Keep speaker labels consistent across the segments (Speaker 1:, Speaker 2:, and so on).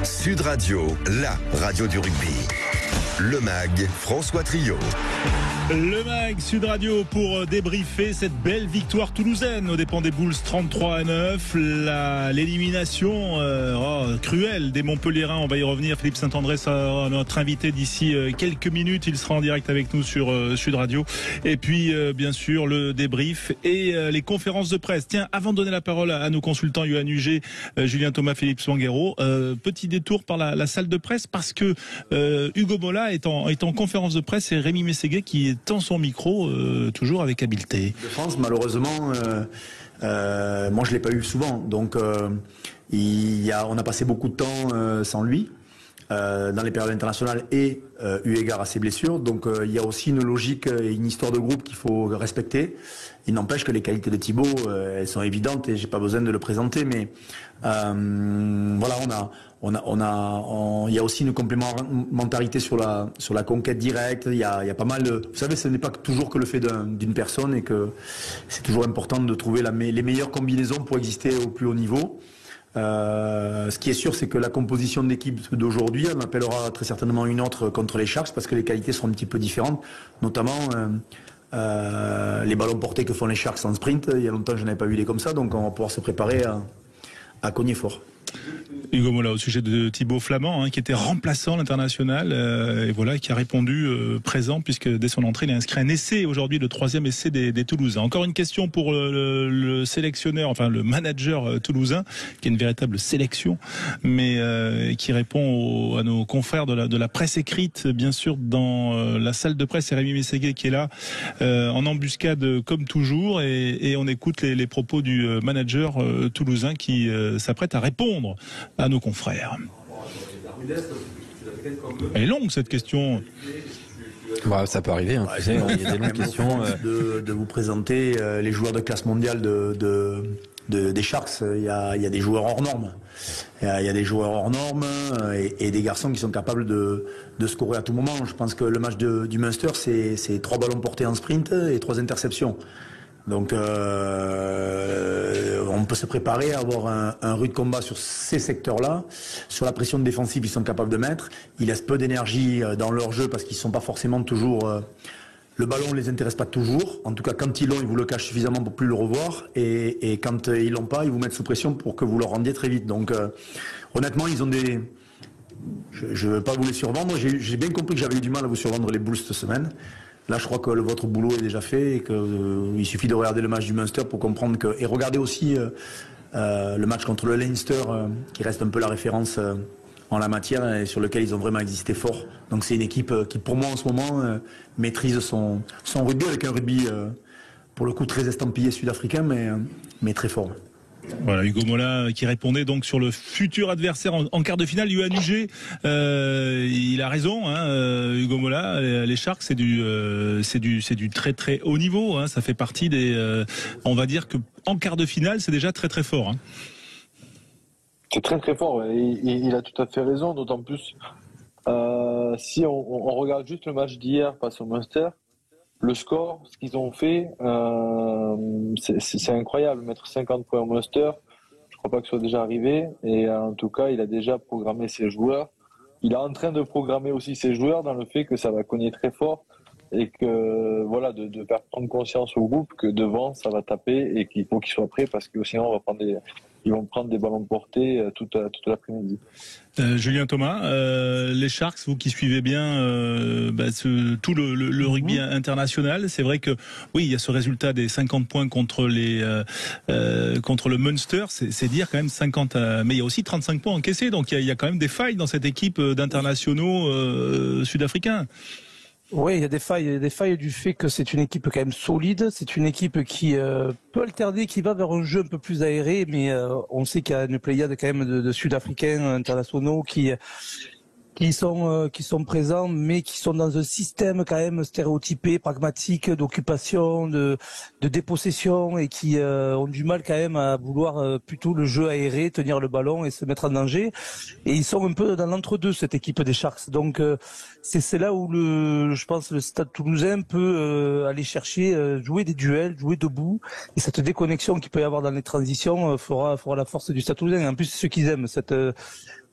Speaker 1: Sud Radio, la radio du rugby. Le MAG, François Trio.
Speaker 2: Le MAG Sud Radio pour débriefer cette belle victoire toulousaine aux dépens des Bulls 33-9. L'élimination cruelle des Montpelliérains, on va y revenir. Philippe Saint-André sera notre invité d'ici quelques minutes. Il sera en direct avec nous sur Sud Radio. Et puis bien sûr le débrief et les conférences de presse. Tiens, avant de donner la parole à nos consultants Yoann Huget, Julien Thomas, Philippe Swanguero, petit détour par la salle de presse parce que Hugo Mola est en conférence de presse et Rémi Mességuet qui tend son micro toujours avec habileté.
Speaker 3: De France, malheureusement, moi je l'ai pas eu souvent, donc on a passé beaucoup de temps sans lui dans les périodes internationales et eu égard à ses blessures. Donc il y a aussi une logique et une histoire de groupe qu'il faut respecter. Il n'empêche que les qualités de Thibaut, elles sont évidentes et j'ai pas besoin de le présenter, mais voilà, il y a aussi une complémentarité sur la conquête directe. Il y a pas mal de, vous savez, ce n'est pas toujours que le fait d'une personne et que c'est toujours important de trouver les meilleures combinaisons pour exister au plus haut niveau. Ce qui est sûr, c'est que la composition de l'équipe d'aujourd'hui, on appellera très certainement une autre contre les Sharks parce que les qualités seront un petit peu différentes, notamment les ballons portés que font les Sharks en sprint. Il y a longtemps, je n'avais pas vu des comme ça, donc on va pouvoir se préparer à cogner fort.
Speaker 2: Hugo Mola, au sujet de Thibaut Flamand, qui était remplaçant à l'international, et voilà, qui a répondu présent, puisque dès son entrée, il a inscrit un essai aujourd'hui, le 3e essai des Toulousains. Encore une question pour le sélectionneur, enfin le manager toulousain, qui est une véritable sélection, mais qui répond à nos confrères de la presse écrite, bien sûr, dans la salle de presse. C'est Rémi Mességuet qui est là, en embuscade comme toujours, et on écoute les propos du manager toulousain qui s'apprête à répondre à nos confrères. Elle est longue cette question.
Speaker 4: Bah, ça peut arriver, hein. Il y a des longues questions.
Speaker 3: De vous présenter les joueurs de classe mondiale des Sharks. Il y a des joueurs hors normes. Il y a des joueurs hors normes et des garçons qui sont capables de scorer à tout moment. Je pense que le match du Munster, c'est 3 ballons portés en sprint et 3 interceptions. Donc on peut se préparer à avoir un rude combat sur ces secteurs-là, sur la pression défensive qu'ils sont capables de mettre. Ils laissent peu d'énergie dans leur jeu parce qu'ils ne sont pas forcément toujours... le ballon ne les intéresse pas toujours. En tout cas, quand ils l'ont, ils vous le cachent suffisamment pour plus le revoir. Et quand ils l'ont pas, ils vous mettent sous pression pour que vous leur rendiez très vite. Donc honnêtement, ils ont des... Je ne veux pas vous les survendre. J'ai bien compris que j'avais eu du mal à vous survendre les Bulls cette semaine. Là, je crois que votre boulot est déjà fait et qu'il suffit de regarder le match du Munster pour comprendre que... Et regardez aussi le match contre le Leinster, qui reste un peu la référence en la matière et sur lequel ils ont vraiment existé fort. Donc c'est une équipe qui, pour moi, en ce moment, maîtrise son rugby avec un rugby, pour le coup, très estampillé sud-africain, mais très fort.
Speaker 2: Voilà, Hugo Mola qui répondait donc sur le futur adversaire en quart de finale. Yoann Huget, il a raison, Hugo Mola, les Sharks c'est du très très haut niveau, ça fait partie des, on va dire que en quart de finale c'est déjà très très fort.
Speaker 5: C'est très très fort, il a tout à fait raison, d'autant plus si on regarde juste le match d'hier face au Munster. Le score, ce qu'ils ont fait, c'est incroyable. Mettre 50 points au Munster, je crois pas que ce soit déjà arrivé. Et en tout cas, il a déjà programmé ses joueurs. Il est en train de programmer aussi ses joueurs dans le fait que ça va cogner très fort et que voilà, de faire prendre conscience au groupe que devant ça va taper et qu'il faut qu'ils soient prêts parce que sinon ils vont prendre des ballons portés toute l'après-midi.
Speaker 2: Julien Thomas, les Sharks, vous qui suivez bien tout le rugby international, c'est vrai que oui, il y a ce résultat des 50 points contre le Munster, c'est dire quand même 50, mais il y a aussi 35 points encaissés, donc il y a quand même des failles dans cette équipe d'internationaux sud-africains.
Speaker 6: Oui, il y a des failles du fait que c'est une équipe quand même solide, c'est une équipe qui peut alterner, qui va vers un jeu un peu plus aéré, mais on sait qu'il y a une pléiade quand même de Sud-Africains internationaux qui sont présents, mais qui sont dans un système quand même stéréotypé, pragmatique, d'occupation, de dépossession, et qui ont du mal quand même à vouloir plutôt le jeu aéré, tenir le ballon et se mettre en danger. Et ils sont un peu dans l'entre-deux, cette équipe des Sharks. Donc c'est là où je pense le Stade Toulousain peut aller chercher, jouer des duels, jouer debout, et cette déconnexion qu'il peut y avoir dans les transitions fera la force du Stade Toulousain. Et en plus, c'est ce qu'ils aiment,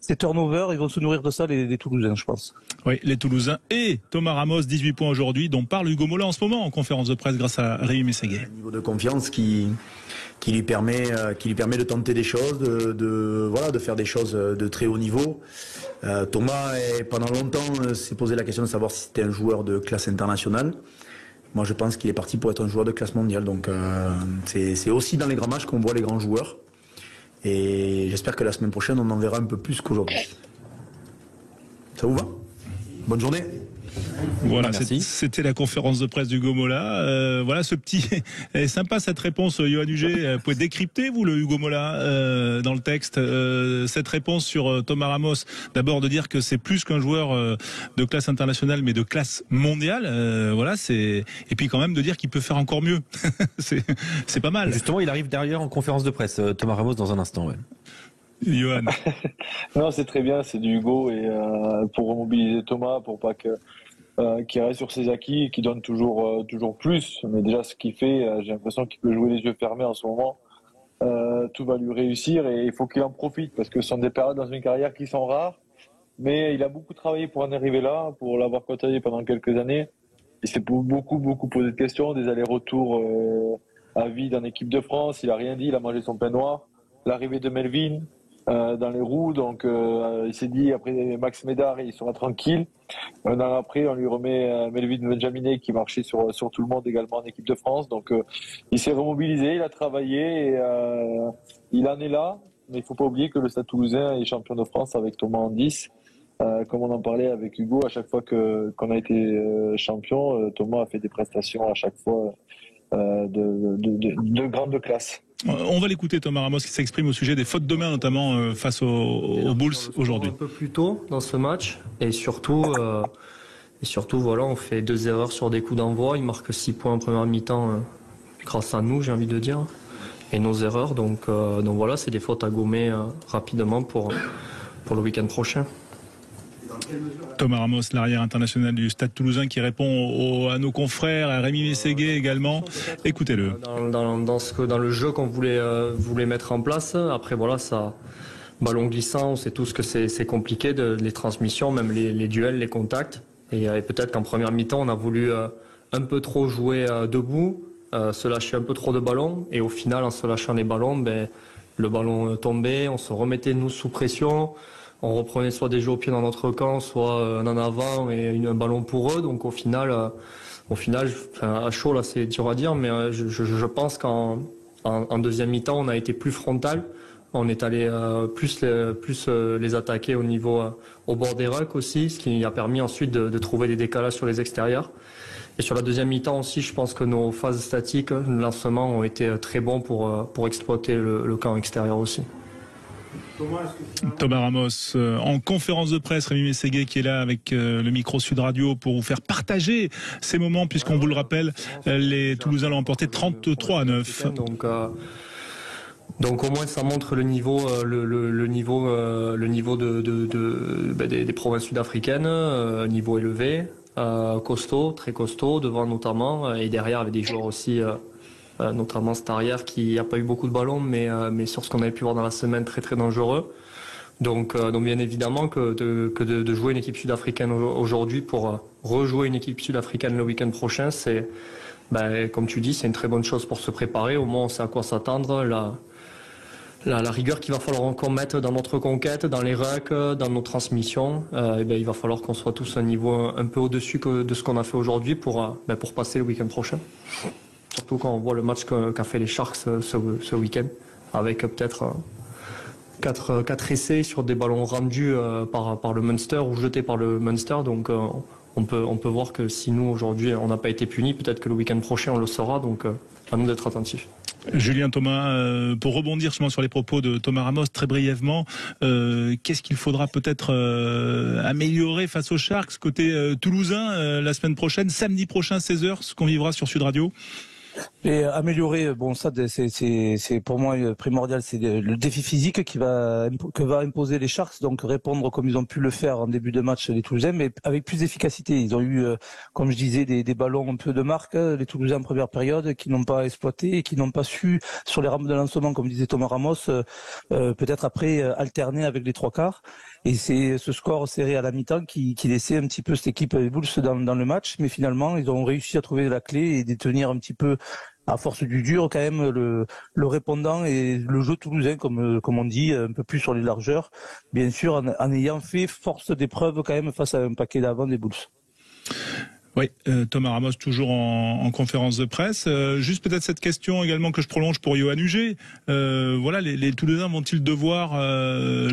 Speaker 6: Ces turnovers, ils vont se nourrir de ça, les Toulousains, je pense.
Speaker 2: Oui, les Toulousains et Thomas Ramos, 18 points aujourd'hui, dont parle Hugo Mola en ce moment en conférence de presse grâce à Rémi Mességué.
Speaker 3: Un niveau de confiance qui lui permet de tenter des choses, de faire des choses de très haut niveau. Thomas, pendant longtemps, s'est posé la question de savoir si c'était un joueur de classe internationale. Moi, je pense qu'il est parti pour être un joueur de classe mondiale. Donc, c'est aussi dans les grands matchs qu'on voit les grands joueurs. Et j'espère que la semaine prochaine, on en verra un peu plus qu'aujourd'hui. Ça vous va? Bonne journée.
Speaker 2: Voilà,
Speaker 4: merci.
Speaker 2: C'était la conférence de presse d'Hugo Mola. Voilà ce petit... Elle est sympa cette réponse, Johan Huget. Vous pouvez décrypter, vous, le Hugo Mola, dans le texte, cette réponse sur Thomas Ramos. D'abord de dire que c'est plus qu'un joueur de classe internationale, mais de classe mondiale. Voilà, c'est... Et puis quand même de dire qu'il peut faire encore mieux. c'est pas mal.
Speaker 4: Justement, il arrive derrière en conférence de presse, Thomas Ramos, dans un instant. Ouais.
Speaker 2: Johan.
Speaker 5: Non, c'est très bien, c'est du Hugo et pour remobiliser Thomas, pour pas que qu'il reste sur ses acquis, qui donne toujours plus. Mais déjà, ce qu'il fait, j'ai l'impression qu'il peut jouer les yeux fermés en ce moment. Tout va lui réussir et il faut qu'il en profite parce que ce sont des périodes dans une carrière qui sont rares. Mais il a beaucoup travaillé pour en arriver là, pour l'avoir côtoyé pendant quelques années. Il s'est beaucoup posé de questions, des allers-retours à vide en équipe de France. Il a rien dit, il a mangé son pain noir. L'arrivée de Melvin dans les roues, donc il s'est dit après Max Médard il sera tranquille. Un an après on lui remet Melvin Benjaminet qui marchait sur tout le monde également en équipe de France, donc il s'est remobilisé, il a travaillé et il en est là, mais il faut pas oublier que le Stade Toulousain est champion de France avec Thomas en 10. Comme on en parlait avec Hugo, à chaque fois qu'on a été champion, Thomas a fait des prestations à chaque fois de grande classe.
Speaker 2: On va l'écouter, Thomas Ramos, qui s'exprime au sujet des fautes de main, notamment face aux Bulls aujourd'hui.
Speaker 7: Un peu plus tôt dans ce match, et surtout, voilà, on fait 2 erreurs sur des coups d'envoi. Il marque 6 points en première mi-temps, grâce à nous, j'ai envie de dire, et nos erreurs. Donc voilà, c'est des fautes à gommer rapidement pour le week-end prochain.
Speaker 2: Thomas Ramos, l'arrière international du Stade Toulousain, qui répond à nos confrères, à Rémi Mességué également. Écoutez-le.
Speaker 7: Dans le jeu qu'on voulait mettre en place. Après voilà, ça, ballon glissant, on sait tous que c'est compliqué, les transmissions, même les duels, les contacts. Et peut-être qu'en première mi-temps, on a voulu un peu trop jouer debout, se lâcher un peu trop de ballons. Et au final, en se lâchant les ballons, le ballon tombait, on se remettait nous sous pression. On reprenait soit des jeux au pied dans notre camp, soit un en avant et un ballon pour eux. Donc au final, à chaud là c'est dur à dire, mais je pense qu'en deuxième mi-temps on a été plus frontal. On est allé plus les attaquer au bord des rucks aussi, ce qui a permis ensuite de trouver des décalages sur les extérieurs. Et sur la deuxième mi-temps aussi, je pense que nos phases statiques, le lancement ont été très bons pour exploiter le camp extérieur aussi.
Speaker 2: Thomas Ramos, en conférence de presse, Rémi Mességué qui est là avec le micro Sud Radio pour vous faire partager ces moments, puisqu'on vous le rappelle, les Toulousains l'ont emporté 33-9.
Speaker 7: Donc au moins ça montre le niveau, des provinces sud-africaines, niveau élevé, costaud, très costaud, devant notamment, et derrière avec des joueurs aussi. Notamment cet arrière qui n'a pas eu beaucoup de ballons, mais sur ce qu'on avait pu voir dans la semaine, très très dangereux. Donc bien évidemment que de jouer une équipe sud-africaine aujourd'hui pour rejouer une équipe sud-africaine le week-end prochain, c'est, comme tu dis, c'est une très bonne chose pour se préparer. Au moins on sait à quoi s'attendre. La rigueur qu'il va falloir qu'on mette dans notre conquête, dans les rucks, dans nos transmissions, il va falloir qu'on soit tous à un niveau un peu au-dessus de ce qu'on a fait aujourd'hui pour passer le week-end prochain. Surtout quand on voit le match qu'a fait les Sharks ce week-end, avec peut-être 4 essais sur des ballons rendus par le Munster ou jetés par le Munster. Donc on peut voir que si nous aujourd'hui on n'a pas été punis, peut-être que le week-end prochain on le sera. Donc à nous d'être attentifs.
Speaker 2: Julien Thomas, pour rebondir justement sur les propos de Thomas Ramos très brièvement, qu'est-ce qu'il faudra peut-être améliorer face aux Sharks côté toulousain la semaine prochaine, samedi prochain 16h, ce qu'on vivra sur Sud Radio?
Speaker 6: Et améliorer, bon ça c'est pour moi primordial, c'est le défi physique que va imposer les Sharks, donc répondre comme ils ont pu le faire en début de match les Toulousains, mais avec plus d'efficacité. Ils ont eu, comme je disais, des ballons un peu de marque, les Toulousains en première période, qui n'ont pas exploité et qui n'ont pas su, sur les rampes de lancement, comme disait Thomas Ramos, peut-être après alterner avec les trois quarts. Et c'est ce score serré à la mi-temps qui laissait un petit peu cette équipe des Bulls dans le match, mais finalement ils ont réussi à trouver la clé et de tenir un petit peu à force du dur quand même le répondant et le jeu toulousain comme on dit, un peu plus sur les largeurs, bien sûr en ayant fait force d'épreuve quand même face à un paquet d'avant des Bulls.
Speaker 2: Oui, Thomas Ramos toujours en conférence de presse. Juste peut-être cette question également que je prolonge pour Yoann Huget. Voilà, les Toulousains vont-ils devoir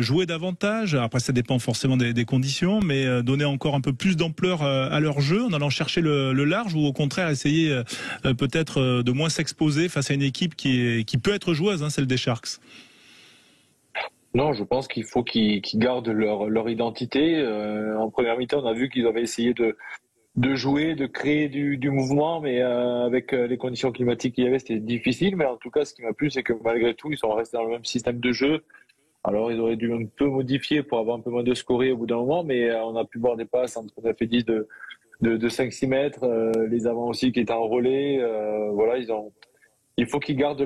Speaker 2: jouer davantage? Après, ça dépend forcément des conditions, mais donner encore un peu plus d'ampleur à leur jeu en allant chercher le large, ou au contraire essayer peut-être de moins s'exposer face à une équipe qui peut être joueuse, celle des Sharks.
Speaker 5: Non, je pense qu'il faut qu'ils gardent leur identité. En première mi-temps, on a vu qu'ils avaient essayé de jouer, de créer du mouvement, mais avec les conditions climatiques qu'il y avait, c'était difficile. Mais en tout cas, ce qui m'a plu, c'est que malgré tout, ils sont restés dans le même système de jeu. Alors, ils auraient dû un peu modifier pour avoir un peu moins de scorer au bout d'un moment, mais on a pu voir des passes entre 9 et 10 de 5-6 mètres, les avants aussi qui étaient en relais. Voilà, il faut qu'ils gardent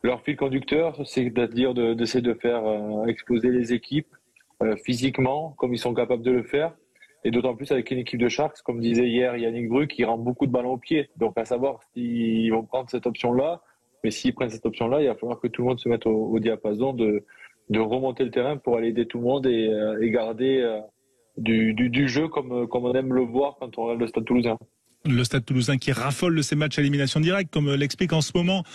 Speaker 5: leur fil conducteur, c'est-à-dire d'essayer de faire exploser les équipes physiquement, comme ils sont capables de le faire. Et d'autant plus avec une équipe de Sharks, comme disait hier Yannick Bru, qui rend beaucoup de ballons au pied. Donc à savoir s'ils vont prendre cette option-là, mais s'ils prennent cette option-là, il va falloir que tout le monde se mette au diapason de remonter le terrain pour aller aider tout le monde et garder du jeu comme on aime le voir quand on regarde le Stade Toulousain.
Speaker 2: Le Stade Toulousain qui raffole de ses matchs à élimination directe, comme l'explique en ce moment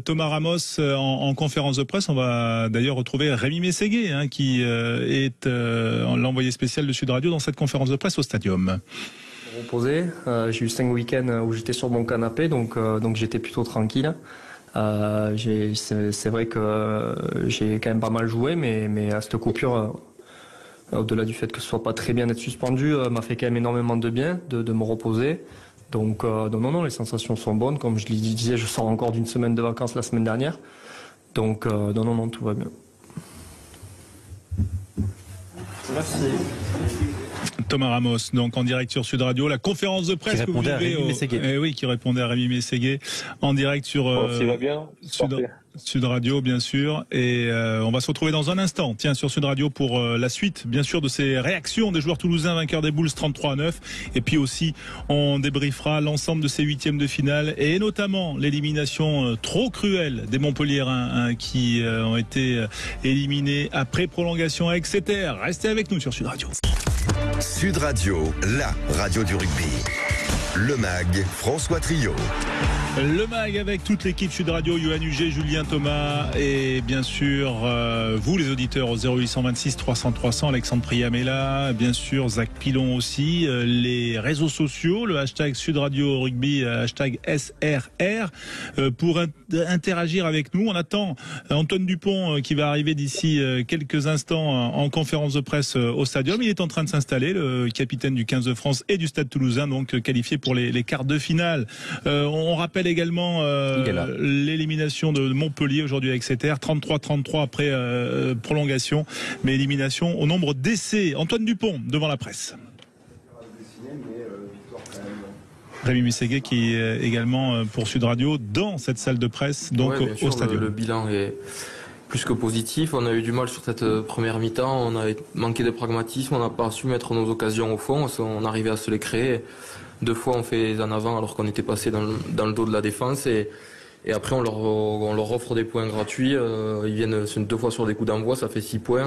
Speaker 2: Thomas Ramos en conférence de presse. On va d'ailleurs retrouver Rémi Mességué, qui est l'envoyé spécial de Sud Radio dans cette conférence de presse au Stadium.
Speaker 7: Reposé, j'ai eu 5 week-ends où j'étais sur mon canapé, donc j'étais plutôt tranquille. C'est vrai que j'ai quand même pas mal joué, mais à cette coupure, au-delà du fait que ce soit pas très bien d'être suspendu, m'a fait quand même énormément de bien de me reposer. Donc non, les sensations sont bonnes. Comme je le disais, je sors encore d'une semaine de vacances la semaine dernière. Donc non, tout va bien. Merci.
Speaker 2: Thomas Ramos, donc en direct sur Sud Radio, la conférence de presse que vous vivez qui répondait à Rémi Mességué en direct sur
Speaker 5: va bien.
Speaker 2: Sud Radio, bien sûr, et on va se retrouver dans un instant, sur Sud Radio pour la suite, bien sûr, de ces réactions des joueurs toulousains vainqueurs des Bulls 33-9, et puis aussi on débriefera l'ensemble de ces huitièmes de finale et notamment l'élimination trop cruelle des Montpelliérains qui ont été éliminés après prolongation à Exeter. Restez avec nous sur Sud Radio.
Speaker 1: Sud Radio, la radio du rugby. Le MAG, François Trio.
Speaker 2: Le MAG avec toute l'équipe Sud Radio, Yoann Huget, Julien Thomas et bien sûr vous les auditeurs au 0826 300 300, Alexandre Priamela, bien sûr Zach Pilon aussi, les réseaux sociaux, le hashtag Sud Radio Rugby, hashtag SRR pour interagir avec nous. On attend Antoine Dupont qui va arriver d'ici quelques instants en conférence de presse au Stadium. Il est en train de s'installer, le capitaine du 15 de France et du Stade Toulousain, donc qualifié pour les quarts de finale. On rappelle également l'élimination de Montpellier aujourd'hui avec Exeter, 33-33 après prolongation, mais élimination au nombre d'essais. Antoine Dupont devant la presse. Rémi Mességué qui est également pour Sud Radio dans cette salle de presse, donc au Stadium.
Speaker 8: Le bilan est plus que positif. On a eu du mal sur cette première mi-temps, on a manqué de pragmatisme, on n'a pas su mettre nos occasions au fond, on arrivait à se les créer. 2 fois on fait en avant alors qu'on était passé dans le dos de la défense et après on leur offre des points gratuits. Ils viennent 2 fois sur des coups d'envoi, ça fait 6 points.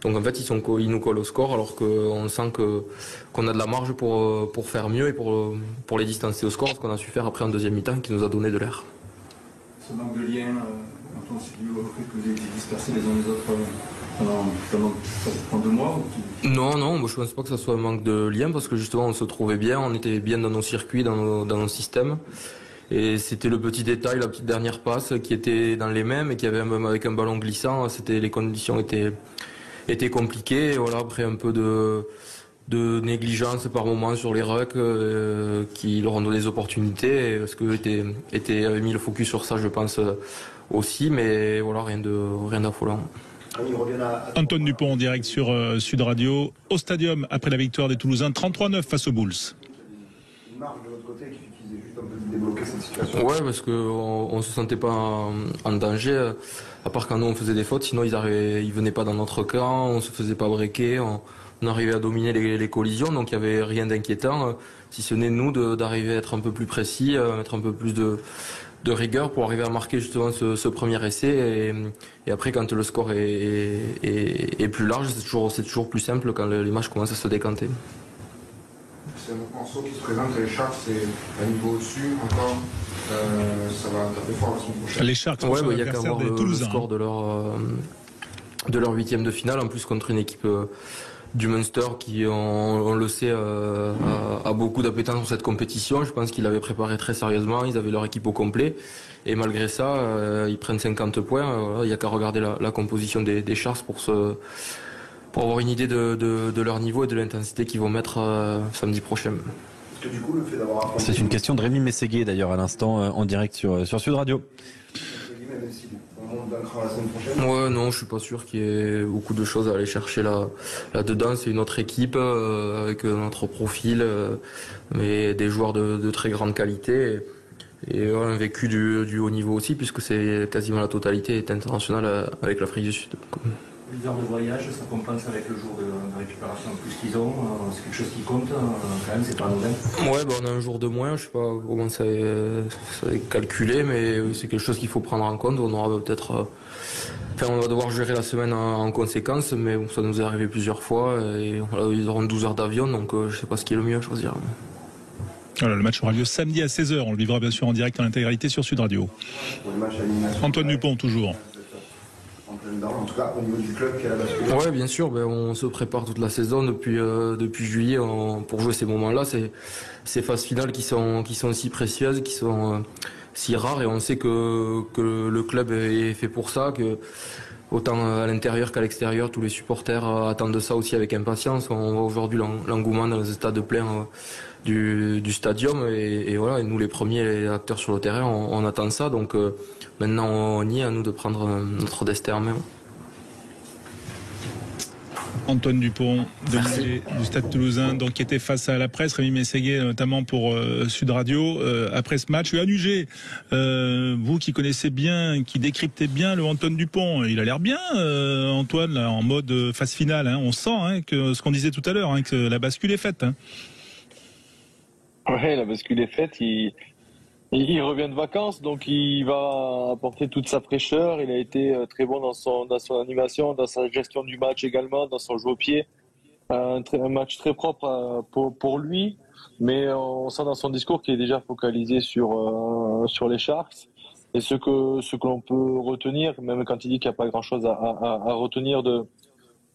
Speaker 8: Donc en fait ils nous collent au score alors qu'on sent qu'on a de la marge pour faire mieux et pour les distancer au score, ce qu'on a su faire après en deuxième mi-temps qui nous a donné de l'air.
Speaker 9: Ce manque de lien, quand on s'est dit au fait que vous étiez dispersés les uns les autres pendant 2 mois
Speaker 8: Non, moi je pense pas que ça soit un manque de lien parce que justement on se trouvait bien, on était bien dans nos circuits, dans nos systèmes. Et c'était le petit détail, la petite dernière passe qui était dans les mêmes et qui avait même avec un ballon glissant, les conditions étaient compliquées. Et voilà, après un peu de négligence par moment sur les rucks qui leur ont donné des opportunités. Parce que avait mis le focus sur ça, je pense aussi, mais voilà, rien d'affolant.
Speaker 2: Antoine Dupont en direct sur Sud Radio au Stadium après la victoire des Toulousains 33-9 face aux Bulls.
Speaker 9: Une marge de votre côté qui suffisait juste un peu de débloquer cette situation.
Speaker 8: Ouais, parce qu'on se sentait pas en danger, à part quand nous on faisait des fautes, sinon ils venaient pas dans notre camp, on se faisait pas breaker, on arrivait à dominer les collisions, donc il y avait rien d'inquiétant, si ce n'est nous d'arriver à être un peu plus précis, mettre un peu plus de rigueur pour arriver à marquer justement ce premier essai et après quand le score est plus large, c'est toujours plus simple quand les matchs commencent à se décanter.
Speaker 9: C'est un morceau qui se présente à les Sharks, c'est un niveau au-dessus encore, ça va taper fort la semaine prochaine.
Speaker 2: Les Sharks,
Speaker 8: il y a qu'à voir le score de leur huitième de finale, en plus contre une équipe du Munster qui, on le sait, a beaucoup d'appétence pour cette compétition. Je pense qu'ils l'avaient préparé très sérieusement, ils avaient leur équipe au complet. Et malgré ça, ils prennent 50 points. Il n'y a qu'à regarder la composition des Sharks pour avoir une idée de leur niveau et de l'intensité qu'ils vont mettre samedi prochain.
Speaker 9: Parce que du coup, le fait d'avoir affronté...
Speaker 4: C'est une question de Rémi Mességuier d'ailleurs à l'instant en direct sur Sud Radio.
Speaker 8: Ouais, non, je suis pas sûr qu'il y ait beaucoup de choses à aller chercher là-dedans. C'est une autre équipe avec notre profil, mais des joueurs de très grande qualité et un vécu du haut niveau aussi, puisque c'est quasiment la totalité est internationale avec l'Afrique du Sud.
Speaker 10: 8 heures de voyage, ça compense avec le jour de récupération en plus qu'ils ont. C'est quelque chose qui compte, quand même, c'est pas anodin.
Speaker 8: Ouais, on a un jour de moins, je sais pas comment ça est calculé, mais c'est quelque chose qu'il faut prendre en compte. On aura peut-être. On va devoir gérer la semaine en conséquence, mais ça nous est arrivé plusieurs fois. Et voilà, ils auront 12 heures d'avion, donc je sais pas ce qui est le mieux à choisir.
Speaker 2: Voilà, le match aura lieu samedi à 16h. On le vivra bien sûr en direct en intégralité sur Sud Radio. Antoine Dupont, toujours.
Speaker 9: En tout cas, au niveau du club qui a la bascule.
Speaker 8: Ouais, bien sûr. On se prépare toute la saison depuis juillet pour jouer ces moments-là. Ces phases finales qui sont si précieuses, qui sont si rares, et on sait que le club est fait pour ça, que autant à l'intérieur qu'à l'extérieur, tous les supporters attendent ça aussi avec impatience. On voit aujourd'hui l'engouement dans les stades pleins du stadium et voilà. Et nous, les premiers acteurs sur le terrain, on attend ça. Donc maintenant, on y est à nous de prendre notre destin en main.
Speaker 2: Antoine Dupont, du Stade Toulousain, donc qui était face à la presse, Rémi Mességuier notamment pour Sud Radio, après ce match. Anugé, vous qui connaissez bien, qui décryptez bien le Antoine Dupont, il a l'air bien, Antoine, là, en mode phase finale. On sent que ce qu'on disait tout à l'heure, que la bascule est faite.
Speaker 5: Ouais, la bascule est faite. Il revient de vacances, donc il va apporter toute sa fraîcheur. Il a été très bon dans son animation, dans sa gestion du match également, dans son jeu au pied. Un match très propre pour lui, mais on sent dans son discours qu'il est déjà focalisé sur les Sharks. Et ce que l'on peut retenir, même quand il dit qu'il n'y a pas grand-chose à retenir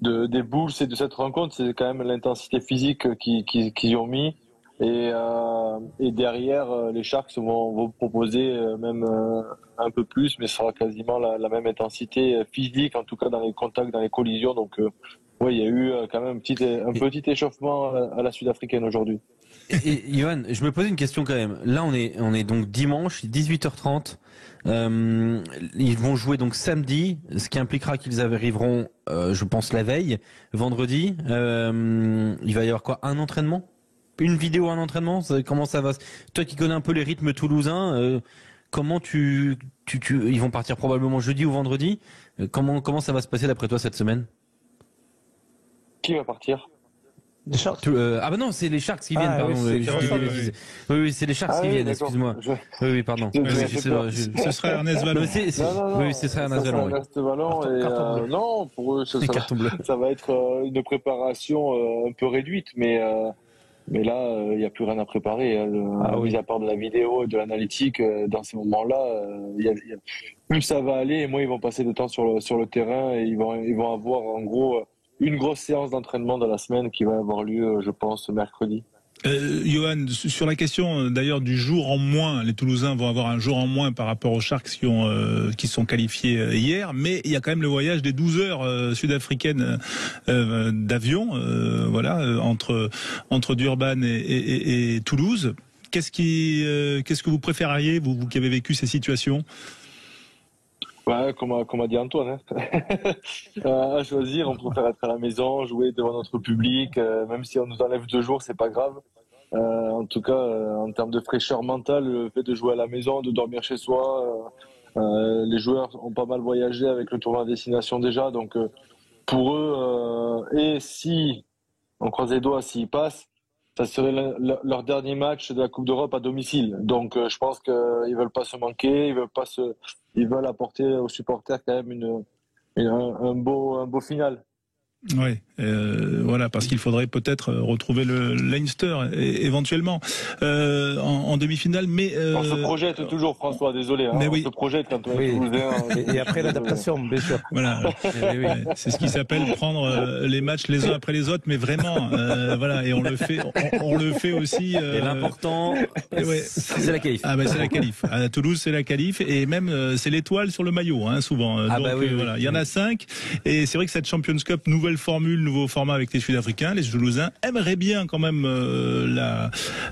Speaker 5: des Bulls et de cette rencontre, c'est quand même l'intensité physique qu'ils ont mis. Et derrière, les Sharks vont proposer même un peu plus, mais ce sera quasiment la même intensité physique, en tout cas dans les contacts, dans les collisions. Donc, il y a eu quand même un petit échauffement à la sud-africaine aujourd'hui.
Speaker 4: Et Johan, je me posais une question quand même. Là, on est donc dimanche, 18h30. Ils vont jouer donc samedi, ce qui impliquera qu'ils arriveront, je pense, la veille, vendredi. Il va y avoir quoi, un entraînement? Une vidéo, un entraînement? Comment ça va? Toi qui connais un peu les rythmes toulousains, comment ils vont partir probablement jeudi ou vendredi. Comment ça va se passer d'après toi cette semaine?
Speaker 5: Qui va partir?
Speaker 6: Les Sharks.
Speaker 4: Non, c'est les Sharks qui viennent, pardon. Oui, c'est les Sharks qui viennent, excuse-moi. Oui, pardon.
Speaker 2: Ce serait Ernest Vallon.
Speaker 4: Oui, ce serait Ernest Vallon.
Speaker 5: Ernest Vallon. Non, pour eux, ça va être une préparation un peu réduite, mais là, il n'y a plus rien à préparer. Mis à part de la vidéo et de l'analytique, dans ces moments-là, plus ça va aller, et moins ils vont passer de temps sur le terrain, et ils vont avoir en gros une grosse séance d'entraînement dans la semaine qui va avoir lieu, je pense, mercredi.
Speaker 2: Johan, sur la question d'ailleurs du jour en moins, les Toulousains vont avoir un jour en moins par rapport aux Sharks qui sont qualifiés hier, mais il y a quand même le voyage des 12 heures sud-africaines d'avion, entre Durban et Toulouse. Qu'est-ce que vous préféreriez, vous qui avez vécu ces situations?
Speaker 5: Ouais, comme a dit Antoine, à choisir, on préfère être à la maison, jouer devant notre public, même si on nous enlève 2 jours, c'est pas grave. En tout cas, en termes de fraîcheur mentale, le fait de jouer à la maison, de dormir chez soi, les joueurs ont pas mal voyagé avec le tournoi à destination déjà, donc pour eux, et si on croise les doigts, s'ils passent, ça serait leur dernier match de la Coupe d'Europe à domicile. Donc je pense qu'ils veulent pas se manquer, ils veulent apporter aux supporters quand même un beau final.
Speaker 2: Oui, voilà, parce qu'il faudrait peut-être retrouver le Leinster éventuellement en demi-finale, mais
Speaker 5: on se projette toujours, François, désolé, hein,
Speaker 2: oui.
Speaker 5: On se projette quand on est toulousain.
Speaker 6: Et après l'adaptation, bien sûr.
Speaker 2: Voilà, oui. C'est ce qui s'appelle prendre les matchs les uns après les autres, mais vraiment, voilà, et on le fait aussi.
Speaker 4: Et l'important, c'est la qualif.
Speaker 2: Ah ben c'est la qualif. À Toulouse, c'est la qualif, et même c'est l'étoile sur le maillot, hein, souvent. Donc voilà, il y en a 5, et c'est vrai que cette Champions Cup nouvelle formule, nouveau format avec les Sud-Africains, les Toulousains aimeraient bien quand même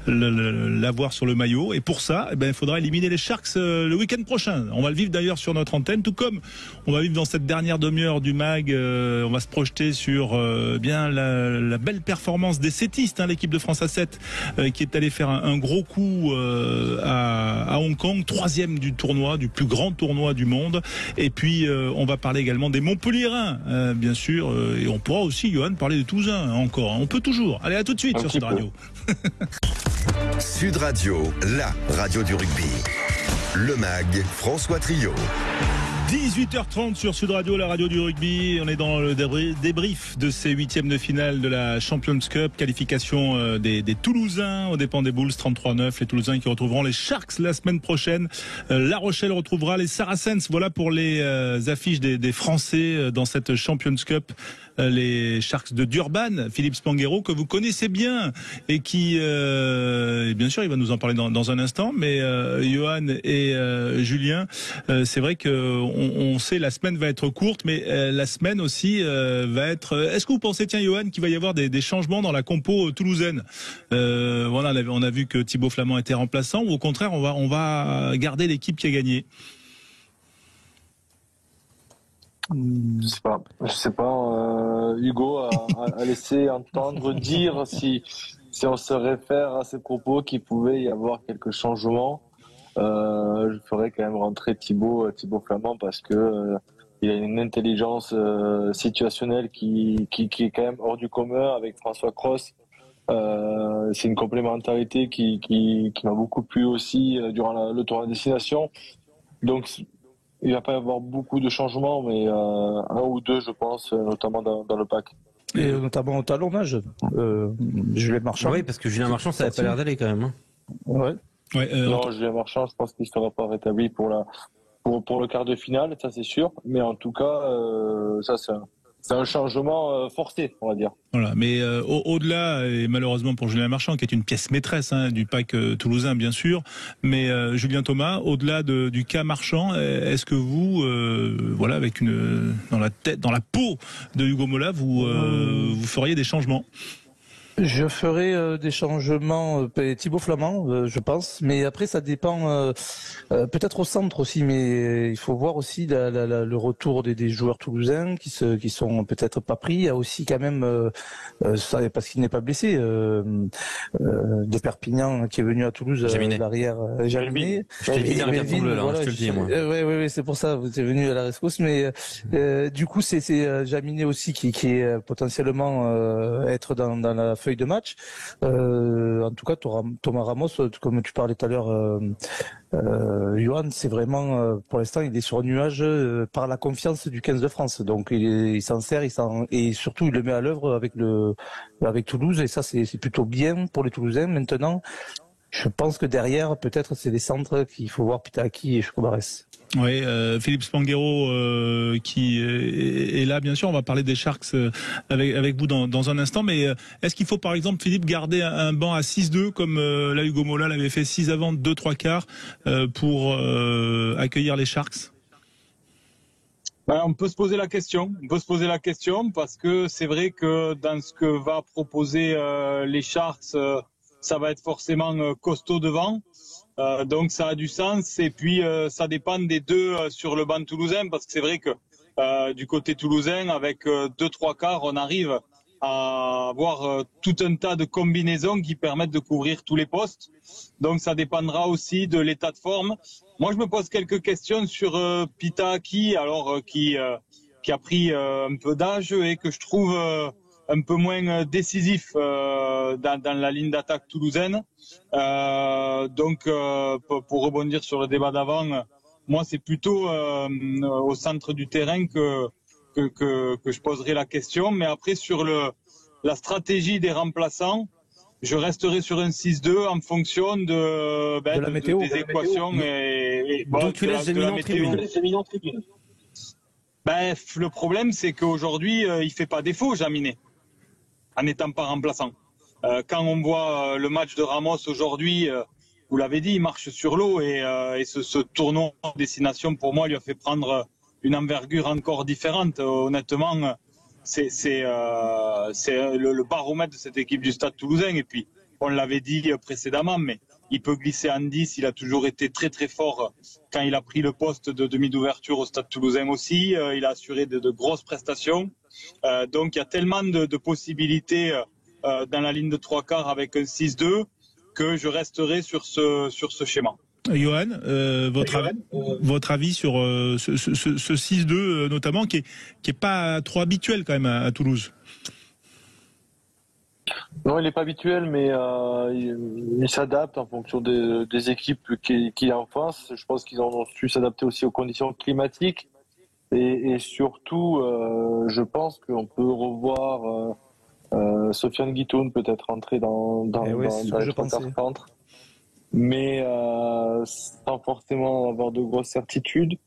Speaker 2: l'avoir sur le maillot, et pour ça, il faudra éliminer les Sharks le week-end prochain. On va le vivre d'ailleurs sur notre antenne, tout comme on va vivre dans cette dernière demi-heure du MAG, on va se projeter sur bien la belle performance des sétistes, hein, l'équipe de France à 7 qui est allée faire un gros coup à Hong Kong, 3e du tournoi, du plus grand tournoi du monde, et puis on va parler également des Montpelliérains, bien sûr, et on pourra aussi, Johan, parler des Toulousains encore. On peut toujours. Allez, à tout de suite sur Sud Radio.
Speaker 1: Sud Radio, la radio du rugby. Le MAG, François Trio.
Speaker 2: 18h30 sur Sud Radio, la radio du rugby. On est dans le débrief de ces 8e de finale de la Champions Cup. Qualification des Toulousains aux dépens des Bulls 33-9. Les Toulousains qui retrouveront les Sharks la semaine prochaine. La Rochelle retrouvera les Saracens. Voilà pour les affiches des Français dans cette Champions Cup. Les Sharks de Durban, Philippe Spanghero, que vous connaissez bien et qui, bien sûr, il va nous en parler dans un instant, mais Johan et Julien, c'est vrai que on sait la semaine va être courte, mais la semaine aussi va être... Est-ce que vous pensez, tiens Johan, qu'il va y avoir des changements dans la compo toulousaine? Voilà, on a vu que Thibaut Flamand était remplaçant, ou au contraire, on va garder l'équipe qui a gagné?
Speaker 5: Je sais pas. Hugo a laissé entendre dire si on se réfère à ses propos qu'il pouvait y avoir quelques changements. Je ferais quand même rentrer Thibaut Flamand parce que il a une intelligence situationnelle qui est quand même hors du commun avec François Cros. C'est une complémentarité qui m'a beaucoup plu aussi durant le tournoi de destination. Donc il va pas y avoir beaucoup de changements, mais 1 ou 2, je pense, notamment dans le pack.
Speaker 6: Et notamment au talonnage, Julien Marchand.
Speaker 4: Oui, parce que Julien Marchand, ça n'a pas l'air d'aller quand même. Hein.
Speaker 6: Ouais.
Speaker 5: Non, Julien Marchand, je pense qu'il ne sera pas rétabli pour le quart de finale, ça c'est sûr. Mais en tout cas, ça c'est un changement forcé, on va dire.
Speaker 2: Voilà, mais au-delà, et malheureusement pour Julien Marchand, qui est une pièce maîtresse du pack toulousain, bien sûr, mais Julien Thomas, au-delà du cas Marchand, est-ce que vous, voilà, avec dans la peau de Hugo Mola, vous feriez des changements?
Speaker 6: Je ferai des changements, Thibaut Flamand, je pense, mais après ça dépend, peut-être au centre aussi, mais il faut voir aussi le retour des joueurs toulousains qui sont peut-être pas pris. Il y a aussi quand même, parce qu'il n'est pas blessé, de Perpignan qui est venu à Toulouse, l'arrière Jaminet.
Speaker 4: Je t'ai dit un carton bleu là, je te le dis moi.
Speaker 6: Oui, c'est pour ça, vous êtes venu à la rescousse, mais du coup c'est Jaminet aussi qui est potentiellement être dans la feuille de match. En tout cas, Thomas Ramos, comme tu parlais tout à l'heure, Johan, c'est vraiment, pour l'instant, il est sur un nuage par la confiance du 15 de France. Donc, il s'en sert, et surtout, il le met à l'œuvre avec Toulouse, et ça, c'est plutôt bien pour les Toulousains. Maintenant, Je pense que derrière, peut-être, c'est des centres qu'il faut voir Pitaki et Chocobares.
Speaker 2: Oui, Philippe Spanghero qui est là, bien sûr. On va parler des Sharks avec vous dans un instant. Mais est-ce qu'il faut, par exemple, Philippe, garder un banc à 6-2 comme là Hugo Mola l'avait fait 6 avant, 2-3 quarts pour accueillir les Sharks?
Speaker 11: On peut se poser la question. On peut se poser la question parce que c'est vrai que dans ce que va proposer les Sharks, ça va être forcément costaud devant. Donc ça a du sens. Et puis ça dépend des deux sur le banc toulousain parce que c'est vrai que du côté toulousain, avec 2-3 quarts, on arrive à avoir tout un tas de combinaisons qui permettent de couvrir tous les postes. Donc ça dépendra aussi de l'état de forme. Moi, je me pose quelques questions sur Pitaki, alors qui a pris un peu d'âge et que je trouve un peu moins décisif dans la ligne d'attaque toulousaine. Donc, pour rebondir sur le débat d'avant, moi, c'est plutôt au centre du terrain que je poserai la question. Mais après, sur la stratégie des remplaçants, je resterai sur un 6-2 en fonction de la météo, des équations
Speaker 4: donc tu laisses Gemini en tribune.
Speaker 11: Le problème, c'est qu'aujourd'hui, il fait pas défaut, Jaminet, en n'étant pas remplaçant. Quand on voit le match de Ramos aujourd'hui, vous l'avez dit, il marche sur l'eau et ce tournoi en destination, pour moi, lui a fait prendre une envergure encore différente. Honnêtement, c'est le baromètre de cette équipe du Stade Toulousain. Et puis, on l'avait dit précédemment, mais il peut glisser en 10. Il a toujours été très très fort quand il a pris le poste de demi d'ouverture au Stade Toulousain aussi. Il a assuré de grosses prestations. Donc, il y a tellement de possibilités dans la ligne de 3 quarts avec un 6-2 que je resterai sur ce schéma.
Speaker 2: Johan, votre avis sur ce 6-2 notamment qui est pas trop habituel quand même à Toulouse?
Speaker 5: Non, il n'est pas habituel, mais il s'adapte en fonction des équipes qui en face. Je pense qu'ils ont su s'adapter aussi aux conditions climatiques et surtout, je pense qu'on peut revoir Sofiane Guitoun peut-être rentrer dans les 3 quarts centre. Mais sans forcément avoir de grosses certitudes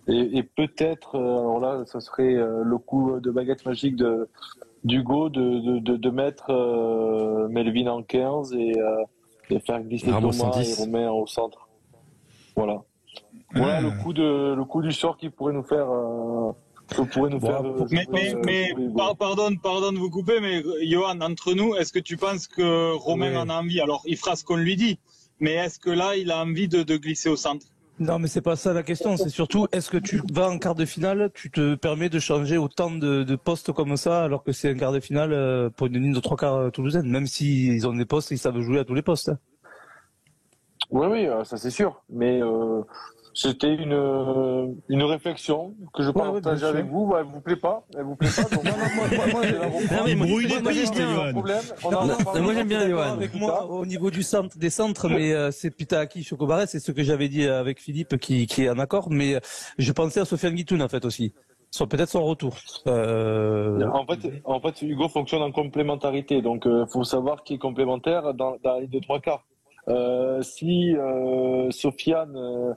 Speaker 5: et peut-être alors là ce serait le coup de baguette magique d'Hugo de mettre Melvin en 15 et faire glisser Thomas et Romain au centre. Voilà le coup du sort qui pourrait nous faire
Speaker 11: pardon de vous couper, mais Johan, entre nous, est-ce que tu penses que Romain en a envie? Alors il fera ce qu'on lui dit, mais est-ce que là, il a envie de glisser au centre?
Speaker 6: Non, mais c'est pas ça la question. C'est surtout, est-ce que tu vas en quart de finale, tu te permets de changer autant de postes comme ça, alors que c'est un quart de finale pour une ligne de 3 quarts toulousaine, même s'ils ont des postes, ils savent jouer à tous les postes.
Speaker 5: Oui, ça c'est sûr. Mais c'était une réflexion que je partage avec vous. Elle vous plaît pas? Donc,
Speaker 6: moi j'aime bien Johan. Avec moi, au niveau du centre, des centres, mais c'est Pitaki, Chocobares, c'est ce que j'avais dit avec Philippe qui est en accord. Mais je pensais à Sofiane Guitoun en fait aussi. Peut-être son retour.
Speaker 5: En fait, Hugo fonctionne en complémentarité. Donc, faut savoir qui est complémentaire dans la ligne de 3 quarts. Si Sofiane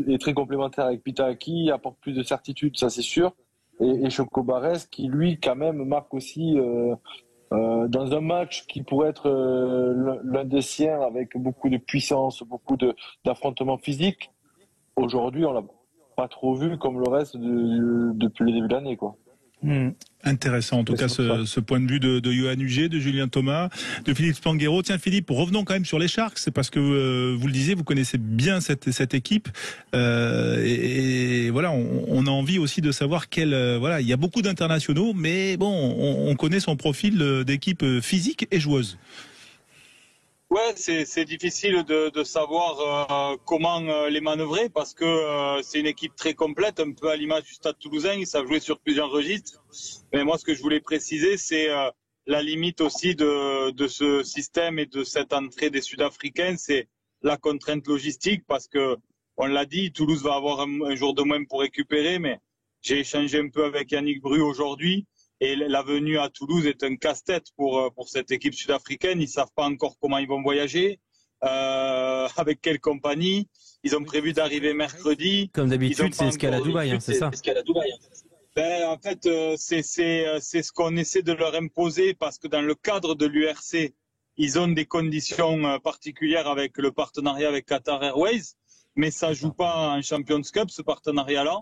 Speaker 5: est très complémentaire avec Pitaki, apporte plus de certitude, ça c'est sûr. Et Chocobares qui lui quand même marque aussi dans un match qui pourrait être l'un des siens avec beaucoup de puissance, beaucoup d'affrontements physiques. Aujourd'hui, on l'a pas trop vu comme le reste depuis le début de l'année, quoi.
Speaker 2: Intéressant en tout cas ce point de vue de Johan Huget, de Julien Thomas, de Philippe Spanghero. Tiens Philippe, revenons quand même sur les Sharks, c'est parce que vous le disiez, vous connaissez bien cette équipe et voilà, on a envie aussi de savoir il y a beaucoup d'internationaux, mais bon, on connaît son profil d'équipe physique et joueuse.
Speaker 11: Ouais, c'est difficile de savoir comment les manœuvrer parce que c'est une équipe très complète, un peu à l'image du Stade Toulousain. Ils savent jouer sur plusieurs registres. Mais moi, ce que je voulais préciser, c'est la limite aussi de ce système et de cette entrée des Sud-Africains, c'est la contrainte logistique parce que on l'a dit, Toulouse va avoir un jour de moins pour récupérer. Mais j'ai échangé un peu avec Yannick Bru aujourd'hui. Et la venue à Toulouse est un casse-tête pour cette équipe sud-africaine. Ils savent pas encore comment ils vont voyager. avec quelle compagnie. Ils ont prévu d'arriver mercredi.
Speaker 4: Comme d'habitude, c'est escale à Dubaï, c'est ça?
Speaker 11: En fait, c'est ce qu'on essaie de leur imposer parce que dans le cadre de l'URC, ils ont des conditions particulières avec le partenariat avec Qatar Airways, mais ça joue pas en Champions Cup, ce partenariat-là.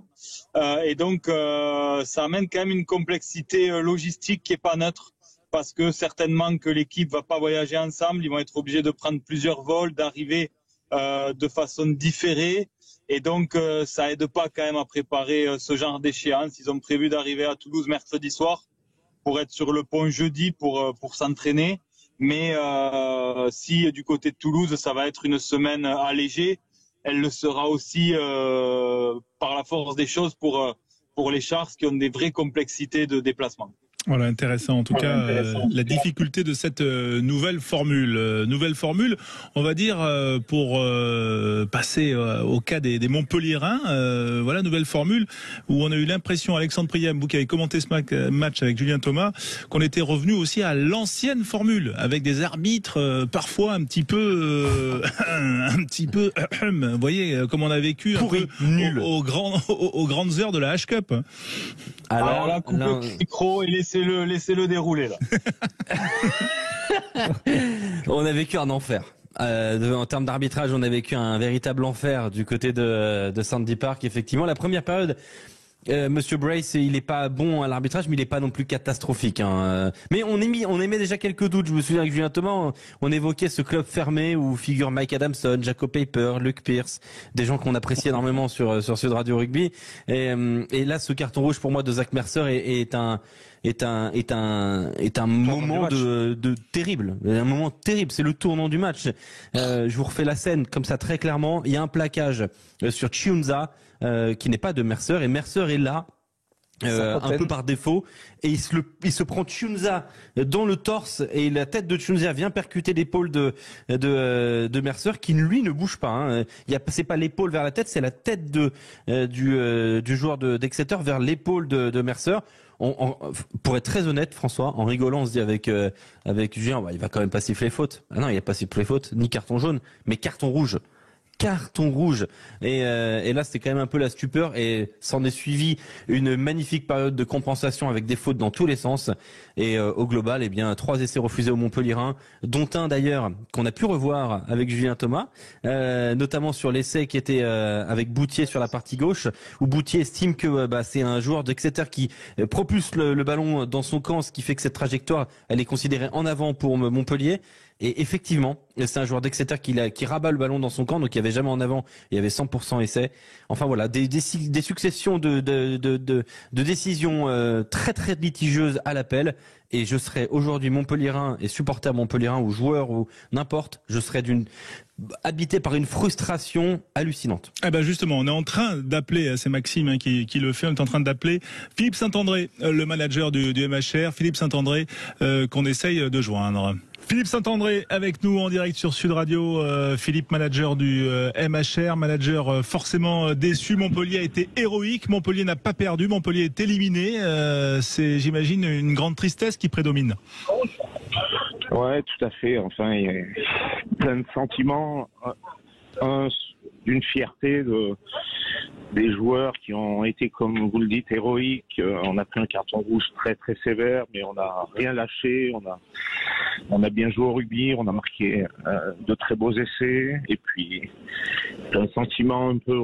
Speaker 11: Et donc, ça amène quand même une complexité logistique qui est pas neutre, parce que certainement que l'équipe va pas voyager ensemble, ils vont être obligés de prendre plusieurs vols, d'arriver de façon différée. Et donc, ça aide pas quand même à préparer ce genre d'échéance. Ils ont prévu d'arriver à Toulouse mercredi soir pour être sur le pont jeudi pour s'entraîner. Mais si du côté de Toulouse, ça va être une semaine allégée, elle le sera aussi par la force des choses pour les Sharks qui ont des vraies complexités de déplacement.
Speaker 2: Voilà, intéressant. En tout cas, la difficulté de cette nouvelle formule. On va dire, pour passer au cas des Montpelliérains, voilà, nouvelle formule où on a eu l'impression, Alexandre Priam, vous qui avez commenté ce match avec Julien Thomas, qu'on était revenu aussi à l'ancienne formule, avec des arbitres parfois un petit peu, vous voyez, comme on a vécu un peu aux grandes heures de la H-Cup.
Speaker 11: Alors là, coupez le micro et laissez-le dérouler là.
Speaker 4: On a vécu un enfer. En termes d'arbitrage, on a vécu un véritable enfer du côté de Sandy Park. Effectivement, la première période, Monsieur Brace, il est pas bon à l'arbitrage, mais il est pas non plus catastrophique. Mais on émet déjà quelques doutes. Je me souviens avec Julien Thomas, on évoquait ce club fermé où figurent Mike Adamson, Jacob Paper, Luke Pierce, des gens qu'on apprécie énormément sur Sud Radio Rugby. Et là, ce carton rouge pour moi de Zach Mercer est un moment de terrible, un moment terrible. C'est le tournant du match. Je vous refais la scène comme ça très clairement. Il y a un plaquage sur Chiunza qui n'est pas de Mercer, et Mercer est là un peu par défaut, et il se prend Chiunza dans le torse, et la tête de Chiunza vient percuter l'épaule de Mercer, qui lui ne bouge pas. C'est pas l'épaule vers la tête, c'est la tête du joueur d'Exeter vers l'épaule de Mercer. Pour être très honnête, François, en rigolant, on se dit avec Julien, il va quand même pas siffler faute. Ah non, il a pas sifflé faute, ni carton jaune, mais carton rouge. Et là c'était quand même un peu la stupeur, et s'en est suivi une magnifique période de compensation avec des fautes dans tous les sens, et au global 3 essais refusés au Montpelliérain, dont un d'ailleurs qu'on a pu revoir avec Julien Thomas, notamment sur l'essai qui était avec Boutier sur la partie gauche, où Boutier estime que c'est un joueur d'Exeter qui propulse le ballon dans son camp, ce qui fait que cette trajectoire elle est considérée en avant pour Montpellier. Et effectivement, c'est un joueur d'Exeter qui rabat le ballon dans son camp, donc il y avait jamais en avant, il y avait 100% essai. Enfin voilà, des successions de décisions très très litigieuses à l'appel. Et je serais aujourd'hui Montpelliérain et supporter Montpelliérain ou joueur ou n'importe, je serais habité par une frustration hallucinante.
Speaker 2: Eh ben justement, on est en train d'appeler, c'est Maxime qui le fait, on est en train d'appeler Philippe Saint-André, le manager du MHR, Philippe Saint-André, qu'on essaye de joindre. Philippe Saint-André avec nous en direct sur Sud Radio. Philippe, manager du MHR, manager forcément déçu. Montpellier a été héroïque, Montpellier n'a pas perdu, Montpellier est éliminé. C'est, j'imagine, une grande tristesse qui prédomine.
Speaker 12: Ouais, tout à fait. Enfin, il y a plein de sentiments. D'une fierté des joueurs qui ont été, comme vous le dites, héroïques. On a pris un carton rouge très très sévère, mais on n'a rien lâché. On a bien joué au rugby, on a marqué de très beaux essais. Et puis un sentiment un peu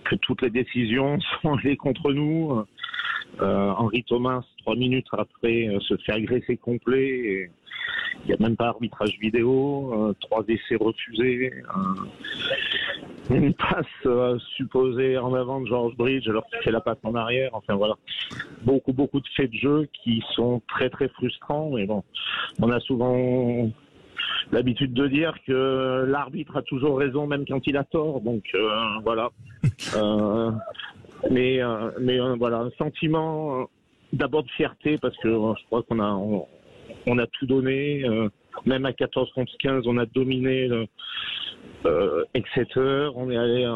Speaker 12: que toutes les décisions sont allées contre nous. Henri Thomas, 3 minutes après, se fait agresser complet. Et il n'y a même pas arbitrage vidéo, 3 essais refusés, une passe supposée en avant de George Bridge alors qu'il fait la passe en arrière. Enfin voilà, beaucoup de faits de jeu qui sont très très frustrants. Mais bon, on a souvent l'habitude de dire que l'arbitre a toujours raison même quand il a tort. Donc voilà. Mais voilà, un sentiment d'abord de fierté parce que je crois qu'on a tout donné, même à 14 contre 15, on a dominé Exeter, on est allé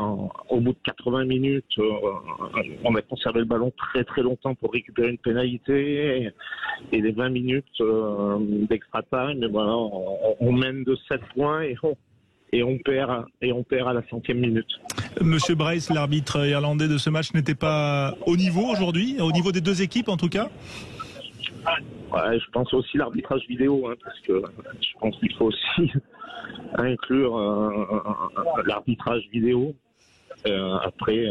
Speaker 12: au bout de 80 minutes, on a conservé le ballon très très longtemps pour récupérer une pénalité et les 20 minutes d'extra time, et voilà, on mène de 7 points et on perd à la 100e minute.
Speaker 2: Monsieur Bryce, l'arbitre irlandais de ce match n'était pas au niveau aujourd'hui, au niveau des deux équipes en tout cas?
Speaker 12: Ouais, je pense aussi l'arbitrage vidéo, parce que je pense qu'il faut aussi inclure l'arbitrage vidéo. Après,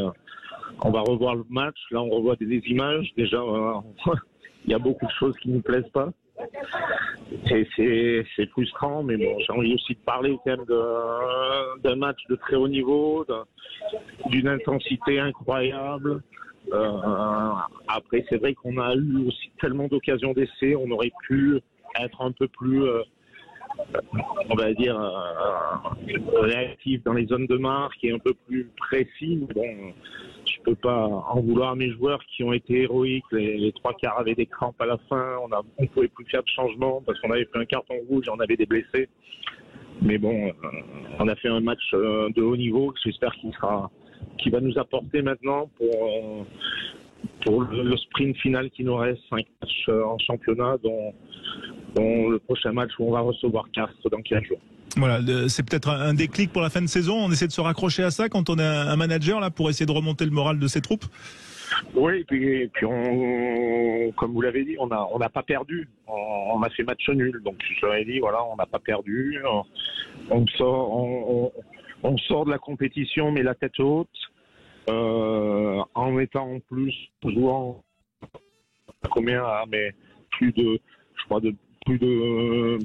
Speaker 12: on va revoir le match. Là, on revoit des images. Déjà, il y a beaucoup de choses qui ne nous plaisent pas. Et c'est frustrant, mais bon, j'ai envie aussi de parler quand même d'un match de très haut niveau, d'une intensité incroyable. Après, c'est vrai qu'on a eu aussi tellement d'occasions d'essai, on aurait pu être un peu plus, on va dire, réactif dans les zones de marque et un peu plus précis. Bon, je peux pas en vouloir à mes joueurs qui ont été héroïques. Les trois quarts avaient des crampes à la fin. On pouvait plus faire de changement parce qu'on avait fait un carton rouge et on avait des blessés. Mais bon, on a fait un match de haut niveau. J'espère qu'il va nous apporter maintenant pour le sprint final qui nous reste, 5 matchs en championnat, dont le prochain match où on va recevoir Castres dans 15 jours.
Speaker 2: Voilà, c'est peut-être un déclic pour la fin de saison. On essaie de se raccrocher à ça quand on est un manager là pour essayer de remonter le moral de ses troupes.
Speaker 12: Oui, et puis comme vous l'avez dit, on n'a pas perdu. On a fait match nul. Donc je leur ai dit, voilà, on n'a pas perdu. On sort de la compétition, mais la tête haute, en étant en plus jouant combien, mais plus de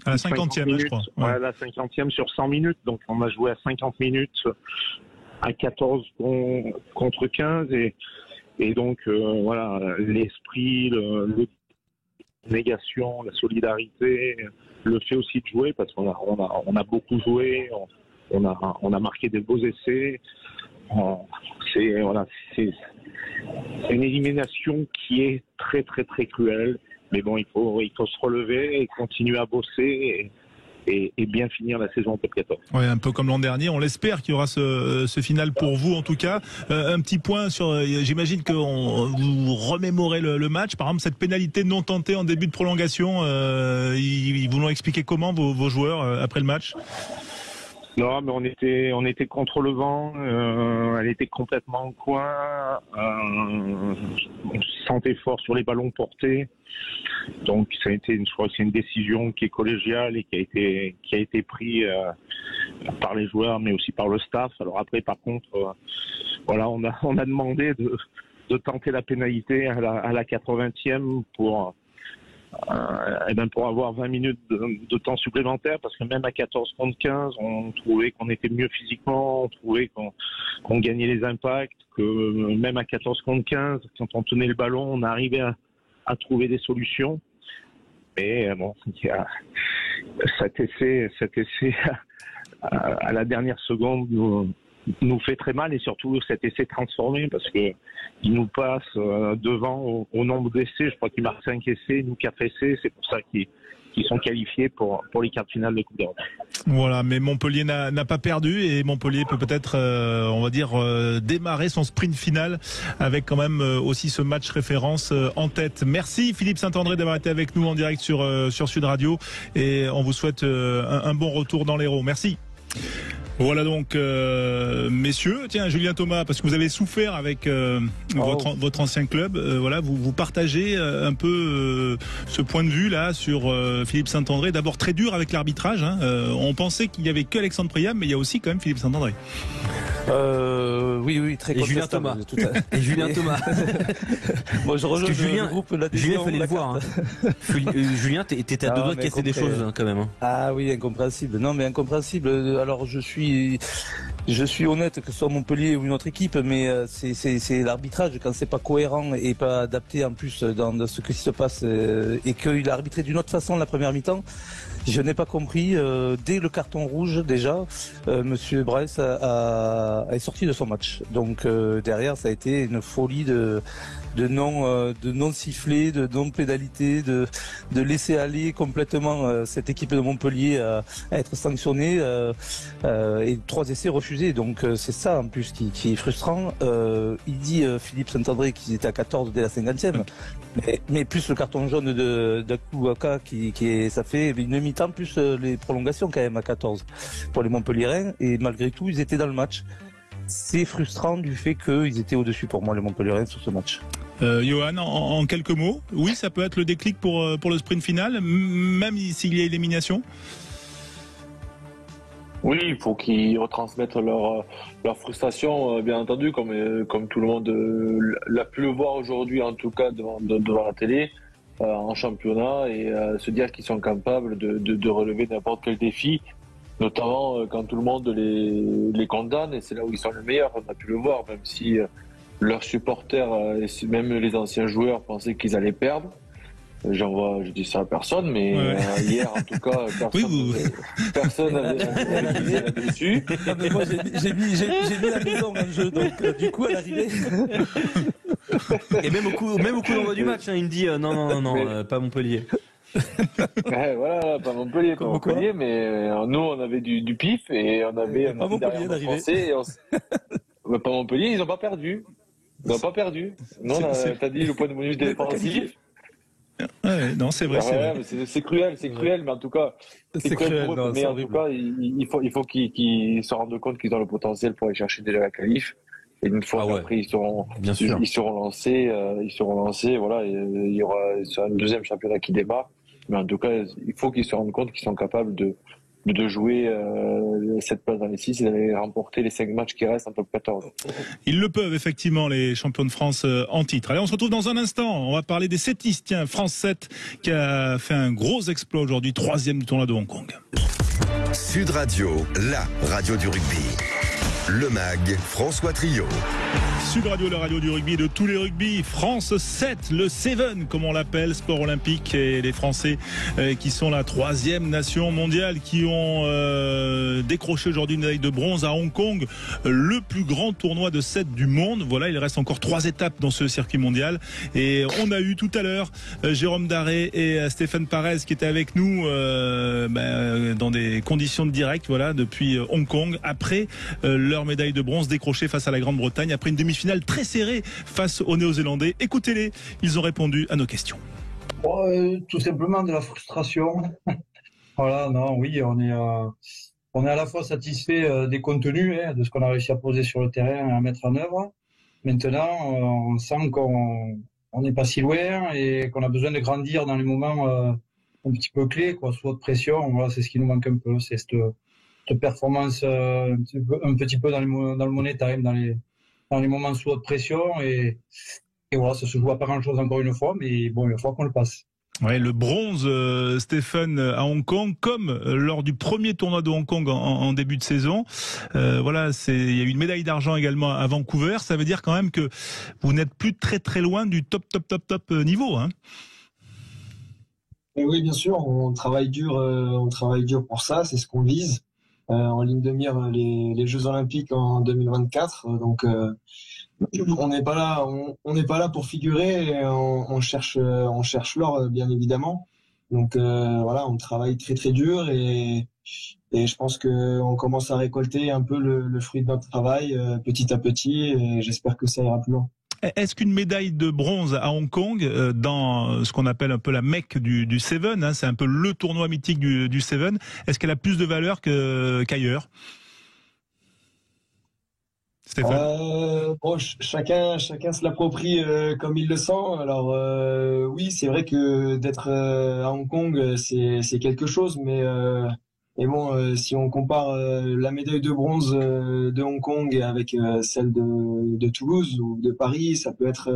Speaker 2: à la 50e,
Speaker 12: minutes,
Speaker 2: je crois.
Speaker 12: Ouais, à la 50e sur 100 minutes. Donc on a joué à 50 minutes à 14 contre 15 et donc voilà, l'esprit, le négation, la solidarité, le fait aussi de jouer parce qu'on a beaucoup joué, on a marqué des beaux essais. C'est une élimination qui est très très très cruelle. Mais bon, il faut se relever et continuer à bosser et bien finir la saison en top 14.
Speaker 2: Ouais, un peu comme l'an dernier. On l'espère qu'il y aura ce final pour vous en tout cas. Un petit point sur, j'imagine que vous remémorez le match. Par exemple, cette pénalité non tentée en début de prolongation, ils vous l'ont expliqué comment vos joueurs après le match?
Speaker 12: Non, mais on était contre le vent, elle était complètement en coin, on se sentait fort sur les ballons portés, donc ça a été je crois que c'est une décision qui est collégiale et qui a été prise par les joueurs, mais aussi par le staff. Alors après, par contre, voilà, on a demandé de tenter la pénalité à la 80e pour avoir 20 minutes de temps supplémentaire, parce que même à 14 contre 15, on trouvait qu'on était mieux physiquement, on trouvait qu'on gagnait les impacts, que même à 14 contre 15, quand on tenait le ballon, on arrivait à trouver des solutions. Mais bon, cet essai à la dernière seconde nous fait très mal, et surtout cet essai transformé, parce que il nous passe devant au nombre d'essais. Je crois qu'il marque 5 essais, nous 4 essais. C'est pour ça qu'ils sont qualifiés pour les quarts de finale de Coupe d'Europe.
Speaker 2: Voilà, mais Montpellier n'a pas perdu, et Montpellier peut peut-être, on va dire, démarrer son sprint final avec quand même aussi ce match référence en tête. Merci Philippe Saint-André d'avoir été avec nous en direct sur Sud Radio, et on vous souhaite un bon retour dans l'Hérault. Merci. Voilà donc, messieurs, tiens, Julien Thomas, parce que vous avez souffert avec votre ancien club, voilà, vous partagez un peu ce point de vue là sur Philippe Saint-André. D'abord très dur avec l'arbitrage, hein. On pensait qu'il y avait que Alexandre Priam, mais il y a aussi quand même Philippe Saint-André.
Speaker 6: Oui, très contestable.
Speaker 4: Julien Thomas. Et Julien Thomas.
Speaker 6: Bon, je rejoins le groupe.
Speaker 4: Julien, fallait le voir. Julien, t'étais à deux doigts de casser des choses quand même.
Speaker 6: Ah oui, incompréhensible. Non, mais incompréhensible. Alors je suis honnête, que ce soit Montpellier ou une autre équipe, mais c'est l'arbitrage quand c'est pas cohérent et pas adapté en plus dans ce qui se passe, et qu'il a arbitré d'une autre façon la première mi-temps. Je n'ai pas compris. Dès le carton rouge, déjà, Monsieur Bryce est sorti de son match. Donc derrière, ça a été une folie non siffler, de non pénalité, de laisser aller complètement cette équipe de Montpellier à être sanctionnée et 3 essais refusés. Donc c'est ça en plus qui est frustrant. Il dit Philippe Saint-André qu'ils étaient à 14 dès la 50e, mais plus le carton jaune d'Akouaka ça fait une mi-temps plus les prolongations quand même à 14 pour les Montpelliérains, et malgré tout ils étaient dans le match. C'est frustrant du fait qu'ils étaient au-dessus pour moi les Montpelliérains sur ce match.
Speaker 2: Johan, en quelques mots, oui, ça peut être le déclic pour le sprint final, même s'il y a élimination.
Speaker 5: Oui, il faut qu'ils retransmettent leur frustration, bien entendu, comme tout le monde l'a pu le voir aujourd'hui, en tout cas devant la télé, en championnat, et se dire qu'ils sont capables de relever n'importe quel défi, notamment quand tout le monde les condamne, et c'est là où ils sont les meilleurs. On a pu le voir, même si leurs supporters, et même les anciens joueurs, pensaient qu'ils allaient perdre. Je dis ça à personne, mais hier, en tout cas, personne n'avait misé là-dessus.
Speaker 6: Ah, mais moi, j'ai mis la maison en jeu, donc du coup, à l'arrivée.
Speaker 4: Et même au coup d'envoi du match, il me dit non, pas Montpellier.
Speaker 5: Voilà, pas Montpellier, mais nous, on avait du pif et on avait un Montpellier français. Pas Montpellier, ils n'ont pas perdu. Non, t'as dit le point de bonus défensif.
Speaker 2: Ouais, non, c'est vrai.
Speaker 5: C'est cruel, mais en tout cas, c'est cruel pour eux. Mais en tout cas, il faut qu'ils se rendent compte qu'ils ont le potentiel pour aller chercher déjà la qualif. Et une fois après, ils seront lancés. Voilà, il y aura un deuxième championnat qui démarre. Mais en tout cas, il faut qu'ils se rendent compte qu'ils sont capables de jouer cette place dans les 6 et d'aller remporter les 5 matchs qui restent en top 14.
Speaker 2: Ils le peuvent, effectivement, les champions de France en titre. Allez, on se retrouve dans un instant. On va parler des settistes. Tiens, France 7 qui a fait un gros exploit aujourd'hui, 3e du tournoi de Hong Kong.
Speaker 1: Sud Radio, la radio du rugby. Le MAG, François Trio.
Speaker 2: Sud Radio, la radio du rugby, de tous les rugby. France 7, le Seven, comme on l'appelle, sport olympique, et les Français qui sont la 3e nation mondiale, qui ont décroché aujourd'hui une médaille de bronze à Hong Kong, le plus grand tournoi de 7 du monde. Voilà, il reste encore 3 étapes dans ce circuit mondial. Et on a eu tout à l'heure Jérôme Daré et Stéphane Parez qui étaient avec nous dans des conditions de direct, voilà, depuis Hong Kong, après leur médaille de bronze décrochée face à la Grande-Bretagne, après une demi-finale très serrée face aux Néo-Zélandais. Écoutez-les, ils ont répondu à nos questions.
Speaker 13: Tout simplement de la frustration. Voilà, oui, on est à la fois satisfait des contenus, de ce qu'on a réussi à poser sur le terrain et à mettre en œuvre. Maintenant, on sent qu'on n'est pas si loin et qu'on a besoin de grandir dans les moments un petit peu clés, soit de pression. Voilà, c'est ce qui nous manque un peu, c'est cette performance un petit peu dans le money time, dans les moments sous haute pression, et voilà, ça se joue à pas grand chose encore une fois, mais bon, il va falloir qu'on le passe.
Speaker 2: Ouais, le bronze, Stéphane, à Hong Kong, comme lors du premier tournoi de Hong Kong en début de saison. Voilà, il y a eu une médaille d'argent également à Vancouver. Ça veut dire quand même que vous n'êtes plus très très loin du top niveau, hein.
Speaker 14: Et oui, bien sûr, on travaille dur pour ça, c'est ce qu'on vise. En ligne de mire les Jeux Olympiques en 2024. Donc on n'est pas là pour figurer. On cherche l'or, bien évidemment. Donc voilà, on travaille très très dur et je pense que on commence à récolter un peu le fruit de notre travail petit à petit, et j'espère que ça ira plus loin.
Speaker 2: Est-ce qu'une médaille de bronze à Hong Kong, dans ce qu'on appelle un peu la Mecque du Seven, c'est un peu le tournoi mythique du Seven, est-ce qu'elle a plus de valeur qu'ailleurs, Stéphane?
Speaker 14: Chacun se l'approprie comme il le sent. Alors oui, c'est vrai que d'être à Hong Kong, c'est quelque chose, mais bon, si on compare la médaille de bronze de Hong Kong avec celle de Toulouse ou de Paris, ça peut être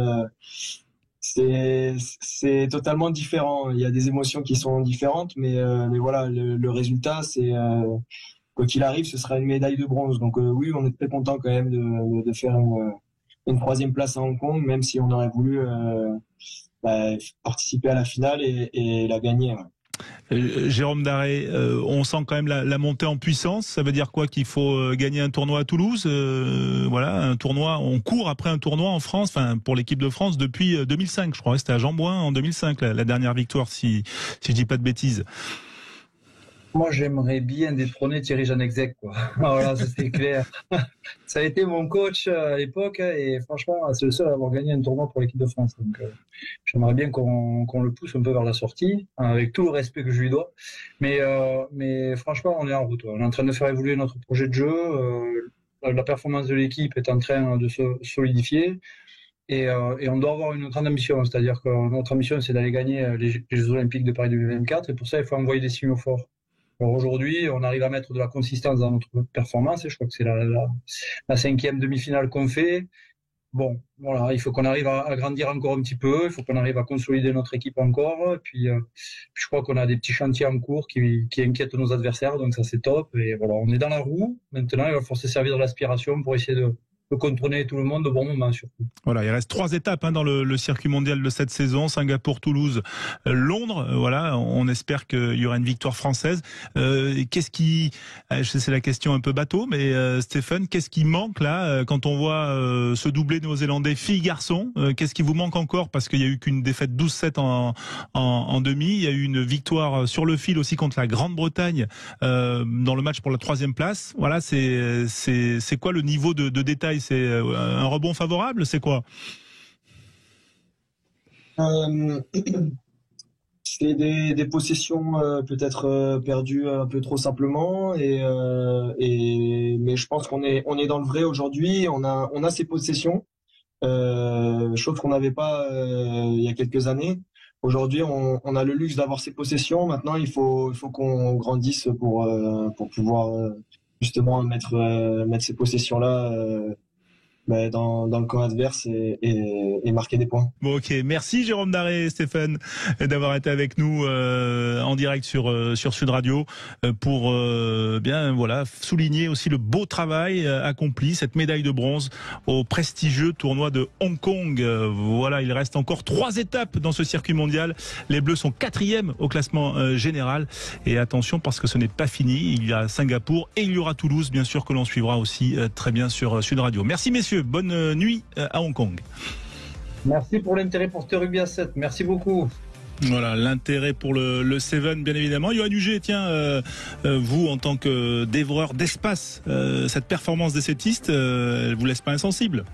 Speaker 14: c'est totalement différent. Il y a des émotions qui sont différentes, mais voilà, le résultat, c'est quoi qu'il arrive, ce sera une médaille de bronze. Donc oui, on est très content quand même de faire une 3e place à Hong Kong, même si on aurait voulu participer à la finale et la gagner. Ouais.
Speaker 2: Jérôme Daré, on sent quand même la montée en puissance. Ça veut dire quoi? Qu'il faut gagner un tournoi à Toulouse? Voilà, un tournoi. On court après un tournoi en France, enfin pour l'équipe de France depuis 2005, je crois. C'était à Jean-Bouin en 2005 la dernière victoire, si je dis pas de bêtises.
Speaker 13: Moi, j'aimerais bien détrôner Thierry Janexec, quoi. Voilà, c'était clair. Ça a été mon coach à l'époque, et franchement, c'est le seul à avoir gagné un tournoi pour l'équipe de France. Donc, j'aimerais bien qu'on le pousse un peu vers la sortie, avec tout le respect que je lui dois. Mais franchement, on est en route. On est en train de faire évoluer notre projet de jeu. La performance de l'équipe est en train de se solidifier. Et on doit avoir une grande ambition. C'est-à-dire que notre ambition, c'est d'aller gagner les Jeux Olympiques de Paris 2024. Et pour ça, il faut envoyer des signaux forts. Alors aujourd'hui, on arrive à mettre de la consistance dans notre performance, et je crois que c'est la 5e demi-finale qu'on fait. Bon, voilà, il faut qu'on arrive à grandir encore un petit peu, il faut qu'on arrive à consolider notre équipe encore, et puis je crois qu'on a des petits chantiers en cours qui inquiètent nos adversaires, donc ça c'est top, et voilà, on est dans la roue. Maintenant, il va falloir se servir de l'aspiration pour essayer de contrôler tout le monde au bon moment surtout.
Speaker 2: Voilà, il reste 3 étapes dans le circuit mondial de cette saison: Singapour, Toulouse, Londres. Voilà, on espère qu'il y aura une victoire française. Qu'est-ce qui, c'est la question un peu bateau, mais Stéphane, qu'est-ce qui manque là quand on voit ce doublé néo-zélandais filles-garçons? Qu'est-ce qui vous manque encore? Parce qu'il y a eu qu'une défaite 12-7 en demi. Il y a eu une victoire sur le fil aussi contre la Grande-Bretagne dans le match pour la 3e place. Voilà, c'est quoi le niveau de détail? C'est un rebond favorable? C'est quoi?
Speaker 14: C'est des possessions peut-être perdues un peu trop simplement, mais je pense qu'on est dans le vrai aujourd'hui. On a ces possessions, chose qu'on n'avait pas il y a quelques années. Aujourd'hui, on a le luxe d'avoir ces possessions. Maintenant, il faut qu'on grandisse pour pouvoir justement mettre ces possessions-là dans le camp adverse et marquer des points.
Speaker 2: Bon, ok, merci Jérôme Daré et Stéphane d'avoir été avec nous en direct sur Sud Radio pour bien voilà souligner aussi le beau travail accompli, cette médaille de bronze au prestigieux tournoi de Hong Kong. Voilà, il reste encore 3 étapes dans ce circuit mondial. Les Bleus sont 4e au classement général, et attention parce que ce n'est pas fini. Il y a Singapour et il y aura Toulouse, bien sûr, que l'on suivra aussi très bien sur Sud Radio. Merci messieurs. Bonne nuit à Hong Kong.
Speaker 13: Merci pour l'intérêt pour ce rugby à 7. Merci beaucoup.
Speaker 2: Voilà, l'intérêt pour le Seven, bien évidemment. Yoann Huget, tiens, vous, en tant que dévoreur d'espace, cette performance des settistes, elle vous laisse pas insensible?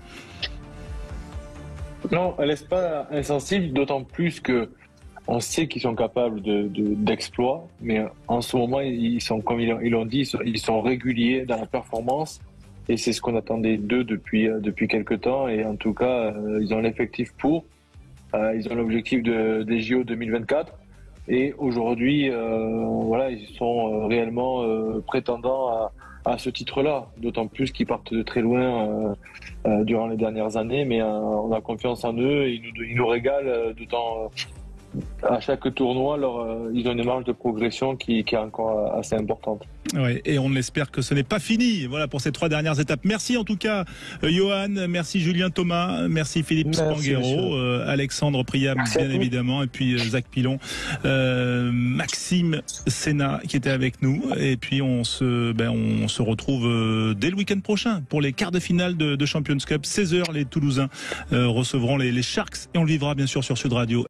Speaker 5: Non, elle laisse pas insensible, d'autant plus que on sait qu'ils sont capables d'exploits, mais en ce moment, ils sont, comme ils l'ont dit, ils sont réguliers dans la performance. Et c'est ce qu'on attendait d'eux depuis quelques temps. Et en tout cas, ils ont l'effectif pour. Ils ont l'objectif des JO 2024. Et aujourd'hui, voilà, ils sont réellement prétendants à ce titre-là. D'autant plus qu'ils partent de très loin durant les dernières années. Mais on a confiance en eux. Et ils nous régalent d'autant. À chaque tournoi, ils ont une marge de progression qui est encore assez importante.
Speaker 2: Ouais, et on espère que ce n'est pas fini. Voilà pour ces 3 dernières étapes. Merci en tout cas, Yoann. Merci Julien Thomas. Merci Philippe Spanghero, Alexandre Priam, bien évidemment, et puis Zach Pilon, Maxime Sénat qui était avec nous. Et puis on se retrouve dès le week-end prochain pour les quarts de finale de Champions Cup. 16h, les Toulousains recevront les Sharks, et on le vivra bien sûr sur Sud Radio.